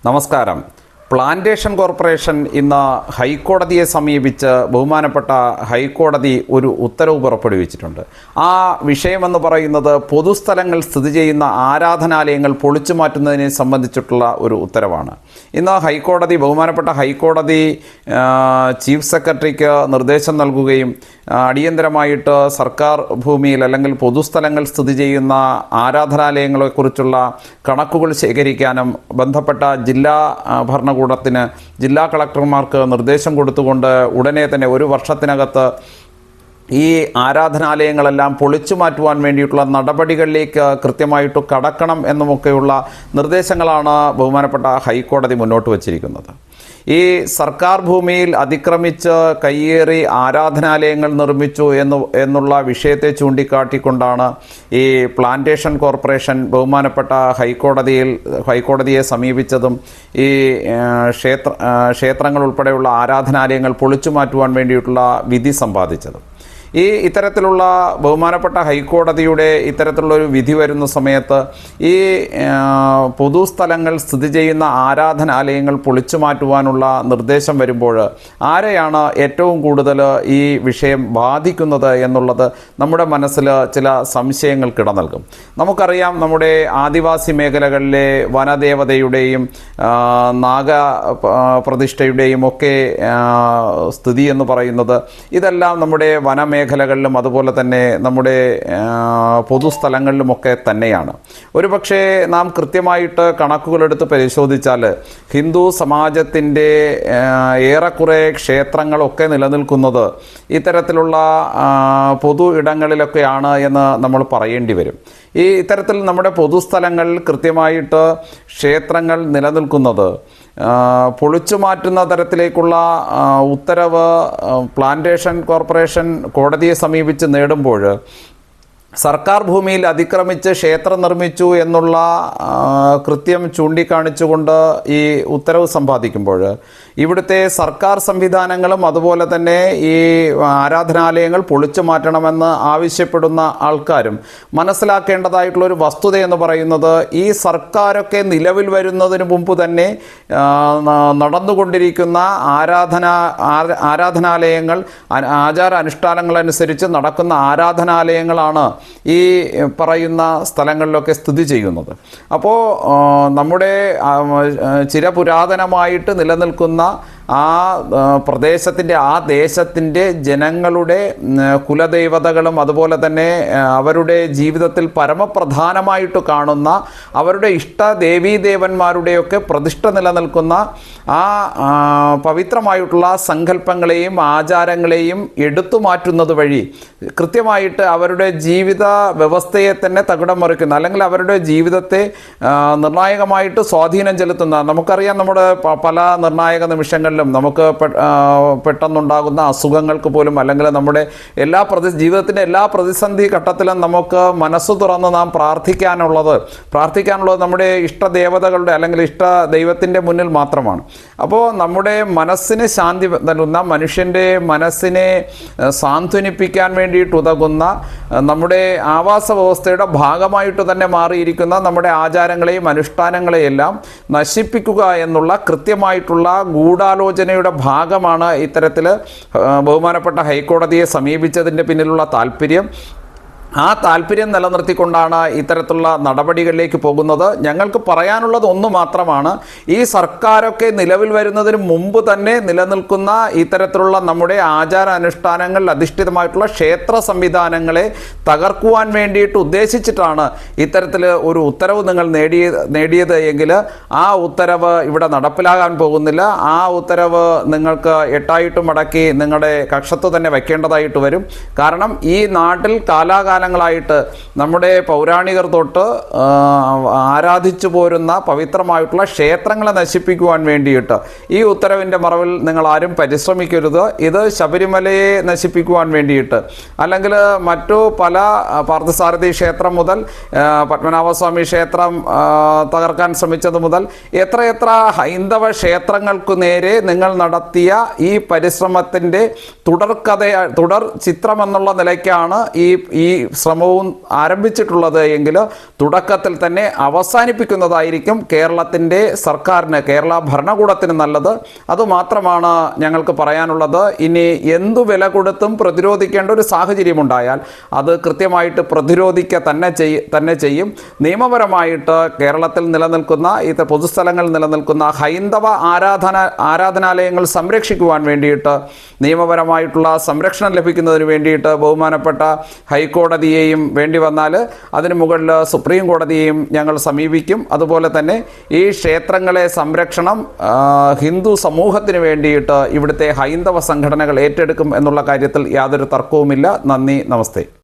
നമസ്കാരം. Plantation corporation ഇന്ന് ഹൈക്കോടതിയെ സമീപിച്ച് ബഹുമാനപ്പെട്ട ഹൈക്കോടതി ഒരു ഉത്തരവ് പുറപ്പെടുവിച്ചിട്ടുണ്ട്. ആ വിഷയമെന്ന് പറയുന്നത് പൊതുസ്ഥലങ്ങൾ സ്ഥിതി ചെയ്യുന്ന ആരാധനാലയങ്ങൾ പൊളിച്ചു മാറ്റുന്നതിനെ സംബന്ധിച്ചിട്ടുള്ള ഒരു ഉത്തരവാണ്. ഇന്ന് ബഹുമാനപ്പെട്ട ഹൈക്കോടതി ചീഫ് സെക്രട്ടറിക്ക് നിർദ്ദേശം നൽകുകയും അടിയന്തരമായിട്ട് സർക്കാർ ഭൂമിയിൽ അല്ലെങ്കിൽ പൊതുസ്ഥലങ്ങൾ സ്ഥിതി ചെയ്യുന്ന ആരാധനാലയങ്ങളെക്കുറിച്ചുള്ള കണക്കുകൾ ശേഖരിക്കാനും ബന്ധപ്പെട്ട ജില്ലാ ഭരണകൂടത്തിന് ജില്ലാ കളക്ടർമാർക്ക് നിർദ്ദേശം കൊടുത്തുകൊണ്ട് ഉടനെ തന്നെ 1 വർഷത്തിനകത്ത് ഈ ആരാധനാലയങ്ങളെല്ലാം പൊളിച്ചു മാറ്റുവാൻ വേണ്ടിയിട്ടുള്ള നടപടികളിലേക്ക് കൃത്യമായിട്ട് കടക്കണം എന്നുമൊക്കെയുള്ള നിർദ്ദേശങ്ങളാണ് ബഹുമാനപ്പെട്ട ഹൈക്കോടതി മുന്നോട്ട് വച്ചിരിക്കുന്നത്. ഈ സർക്കാർ ഭൂമിയിൽ അതിക്രമിച്ച് കയ്യേറി ആരാധനാലയങ്ങൾ നിർമ്മിച്ചു എന്നുള്ള വിഷയത്തെ ചൂണ്ടിക്കാട്ടിക്കൊണ്ടാണ് ഈ പ്ലാന്റേഷൻ കോർപ്പറേഷൻ ബഹുമാനപ്പെട്ട ഹൈക്കോടതിയെ സമീപിച്ചതും ഈ ക്ഷേത്രങ്ങൾ ഉൾപ്പെടെയുള്ള ആരാധനാലയങ്ങൾ പൊളിച്ചു മാറ്റുവാൻ വേണ്ടിയിട്ടുള്ള വിധി സമ്പാദിച്ചതും. ഇത്തരത്തിലുള്ള ബഹുമാനപ്പെട്ട ഹൈക്കോടതിയുടെ ഇത്തരത്തിലുള്ളൊരു വിധി വരുന്ന സമയത്ത് ഈ പൊതുസ്ഥലങ്ങൾ സ്ഥിതി ചെയ്യുന്ന ആരാധനാലയങ്ങൾ പൊളിച്ചു മാറ്റുവാനുള്ള നിർദ്ദേശം വരുമ്പോൾ ആരെയാണ് ഏറ്റവും കൂടുതൽ ഈ വിഷയം ബാധിക്കുന്നത് എന്നുള്ളത് നമ്മുടെ മനസ്സിൽ ചില സംശയങ്ങൾ നൽകും. നമുക്കറിയാം, നമ്മുടെ ആദിവാസി മേഖലകളിലെ വനദേവതയുടെയും നാഗപ്രതിഷ്ഠയുടെയും ഒക്കെ സ്ഥിതി എന്ന് പറയുന്നത് ഇതെല്ലാം നമ്മുടെ മേഖലകളിലും അതുപോലെ തന്നെ നമ്മുടെ പൊതുസ്ഥലങ്ങളിലുമൊക്കെ തന്നെയാണ്. ഒരുപക്ഷെ നാം കൃത്യമായിട്ട് കണക്കുകളെടുത്ത് പരിശോധിച്ചാൽ ഹിന്ദു സമാജത്തിൻ്റെ ഏറെക്കുറെ ക്ഷേത്രങ്ങളൊക്കെ നിലനിൽക്കുന്നത് ഇത്തരത്തിലുള്ള പൊതു ഇടങ്ങളിലൊക്കെയാണ് എന്ന് നമ്മൾ പറയേണ്ടി വരും. ഇത്തരത്തിൽ നമ്മുടെ പൊതുസ്ഥലങ്ങളിൽ കൃത്യമായിട്ട് ക്ഷേത്രങ്ങൾ നിലനിൽക്കുന്നത് പൊളിച്ചു മാറ്റുന്ന തരത്തിലേക്കുള്ള ഉത്തരവ് പ്ലാന്റേഷൻ കോർപ്പറേഷൻ കോടതിയെ സമീപിച്ച് നേടുമ്പോൾ സർക്കാർ ഭൂമിയിൽ അതിക്രമിച്ച് ക്ഷേത്രം നിർമ്മിച്ചു എന്നുള്ള കൃത്യം ചൂണ്ടിക്കാണിച്ചുകൊണ്ട് ഈ ഉത്തരവ് സമ്പാദിക്കുമ്പോൾ ഇവിടുത്തെ സർക്കാർ സംവിധാനങ്ങളും അതുപോലെ തന്നെ ഈ ആരാധനാലയങ്ങൾ പൊളിച്ചു മാറ്റണമെന്ന് ആവശ്യപ്പെടുന്ന ആൾക്കാരും മനസ്സിലാക്കേണ്ടതായിട്ടുള്ളൊരു വസ്തുത എന്ന് പറയുന്നത് ഈ സർക്കാരൊക്കെ നിലവിൽ വരുന്നതിന് മുമ്പ് തന്നെ നടന്നുകൊണ്ടിരിക്കുന്ന ആരാധനാലയങ്ങൾ ആചാരാനുഷ്ഠാനങ്ങളനുസരിച്ച് നടക്കുന്ന ആരാധനാലയങ്ങളാണ് ഈ പറയുന്ന സ്ഥലങ്ങളിലൊക്കെ സ്ഥിതി ചെയ്യുന്നത്. അപ്പോൾ നമ്മുടെ ചിരപുരാതനമായിട്ട് നിലനിൽക്കുന്ന ആ പ്രദേശത്തിൻ്റെ ആ ദേശത്തിൻ്റെ ജനങ്ങളുടെ കുലദൈവതകളും അതുപോലെ തന്നെ അവരുടെ ജീവിതത്തിൽ പരമപ്രധാനമായിട്ട് കാണുന്ന അവരുടെ ഇഷ്ട ദേവീദേവന്മാരുടെയൊക്കെ പ്രതിഷ്ഠ നിലനിൽക്കുന്ന ആ പവിത്രമായിട്ടുള്ള സങ്കല്പങ്ങളെയും ആചാരങ്ങളെയും എടുത്തു മാറ്റുന്നത് വഴി കൃത്യമായിട്ട് അവരുടെ ജീവിത വ്യവസ്ഥയെ തന്നെ തകിടം മറിക്കുന്ന അല്ലെങ്കിൽ അവരുടെ ജീവിതത്തെ നിർണായകമായിട്ട് സ്വാധീനം ചെലുത്തുന്ന, നമുക്കറിയാം നമ്മുടെ പല നിർണായക നിമിഷങ്ങളിലും നമുക്ക് പെട്ടെന്നുണ്ടാകുന്ന അസുഖങ്ങൾക്ക് പോലും അല്ലെങ്കിൽ നമ്മുടെ ജീവിതത്തിൻ്റെ എല്ലാ പ്രതിസന്ധി ഘട്ടത്തിലും നമുക്ക് മനസ്സ് തുറന്ന് നാം പ്രാർത്ഥിക്കാനുള്ളത് നമ്മുടെ ഇഷ്ടദേവതകളുടെ അല്ലെങ്കിൽ ഇഷ്ട ദൈവത്തിൻ്റെ മുന്നിൽ മാത്രമാണ്. അപ്പോൾ നമ്മുടെ മനസ്സിന് ശാന്തി നൽകുന്ന, മനുഷ്യൻ്റെ മനസ്സിനെ സാന്ത്വനിപ്പിക്കാൻ വേണ്ടിയിട്ട് ഉതകുന്ന, നമ്മുടെ ആവാസ വ്യവസ്ഥയുടെ ഭാഗമായിട്ട് തന്നെ മാറിയിരിക്കുന്ന നമ്മുടെ ആചാരങ്ങളെയും അനുഷ്ഠാനങ്ങളെയെല്ലാം നശിപ്പിക്കുക എന്നുള്ള കൃത്യമായിട്ടുള്ള ഗൂഢാലോചനയുടെ ഭാഗമാണ് ഇത്തരത്തിൽ ബഹുമാനപ്പെട്ട ഹൈക്കോടതിയെ സമീപിച്ചതിൻ്റെ പിന്നിലുള്ള താല്പര്യം. ആ താല്പര്യം നിലനിർത്തിക്കൊണ്ടാണ് ഇത്തരത്തിലുള്ള നടപടികളിലേക്ക് പോകുന്നത്. ഞങ്ങൾക്ക് പറയാനുള്ളത് ഒന്ന് മാത്രമാണ്, ഈ സർക്കാരൊക്കെ നിലവിൽ വരുന്നതിന് മുമ്പ് തന്നെ നിലനിൽക്കുന്ന ഇത്തരത്തിലുള്ള നമ്മുടെ ആചാരാനുഷ്ഠാനങ്ങളിൽ അധിഷ്ഠിതമായിട്ടുള്ള ക്ഷേത്ര സംവിധാനങ്ങളെ തകർക്കുവാൻ വേണ്ടിയിട്ട് ഉദ്ദേശിച്ചിട്ടാണ് ഇത്തരത്തിൽ ഒരു ഉത്തരവ് നിങ്ങൾ നേടിയത് എങ്കിൽ ആ ഉത്തരവ് ഇവിടെ നടപ്പിലാകാൻ പോകുന്നില്ല. ആ ഉത്തരവ് നിങ്ങൾക്ക് 8 മടക്കി നിങ്ങളുടെ കക്ഷത്ത് തന്നെ വയ്ക്കേണ്ടതായിട്ട് വരും. കാരണം ഈ നാട്ടിൽ കാലാകാലം ായിട്ട് നമ്മുടെ പൗരാണികർ തൊട്ട് ആരാധിച്ചു പോരുന്ന പവിത്രമായിട്ടുള്ള ക്ഷേത്രങ്ങളെ നശിപ്പിക്കുവാൻ വേണ്ടിയിട്ട് ഈ ഉത്തരവിൻ്റെ മറവിൽ നിങ്ങൾ ആരും പരിശ്രമിക്കരുത്. ഇത് ശബരിമലയെ നശിപ്പിക്കുവാൻ വേണ്ടിയിട്ട് അല്ലെങ്കിൽ മറ്റു പല പാർത്ഥസാരഥി ക്ഷേത്രം മുതൽ പത്മനാഭസ്വാമി ക്ഷേത്രം തകർക്കാൻ ശ്രമിച്ചത് മുതൽ എത്രയെത്ര ഹൈന്ദവ ക്ഷേത്രങ്ങൾക്കു നേരെ നിങ്ങൾ നടത്തിയ ഈ പരിശ്രമത്തിൻ്റെ തുടർ ചിത്രമെന്നുള്ള നിലയ്ക്കാണ് ഈ ശ്രമവും ആരംഭിച്ചിട്ടുള്ളത് എങ്കിൽ തുടക്കത്തിൽ തന്നെ അവസാനിപ്പിക്കുന്നതായിരിക്കും കേരളത്തിൻ്റെ സർക്കാരിന്, കേരള ഭരണകൂടത്തിന് നല്ലത്. അതുമാത്രമാണ് ഞങ്ങൾക്ക് പറയാനുള്ളത്. ഇനി എന്തു വില കൊടുത്തും പ്രതിരോധിക്കേണ്ട ഒരു സാഹചര്യമുണ്ടായാൽ അത് കൃത്യമായിട്ട് പ്രതിരോധിക്കുക തന്നെ ചെയ്യും. നിയമപരമായിട്ട് കേരളത്തിൽ നിലനിൽക്കുന്ന ഇത് പൊതുസ്ഥലങ്ങളിൽ നിലനിൽക്കുന്ന ഹൈന്ദവ ആരാധനാലയങ്ങൾ സംരക്ഷിക്കുവാൻ വേണ്ടിയിട്ട്, നിയമപരമായിട്ടുള്ള സംരക്ഷണം ലഭിക്കുന്നതിന് വേണ്ടിയിട്ട് ബഹുമാനപ്പെട്ട ഹൈക്കോടതിയെയും വേണ്ടി വന്നാൽ അതിന് മുകളിൽ സുപ്രീം കോടതിയെയും ഞങ്ങൾ സമീപിക്കും. അതുപോലെ തന്നെ ഈ ക്ഷേത്രങ്ങളെ സംരക്ഷണം ഹിന്ദു സമൂഹത്തിന് വേണ്ടിയിട്ട് ഇവിടുത്തെ ഹൈന്ദവ സംഘടനകൾ ഏറ്റെടുക്കും എന്നുള്ള കാര്യത്തിൽ യാതൊരു തർക്കവുമില്ല. നന്ദി, നമസ്തേ.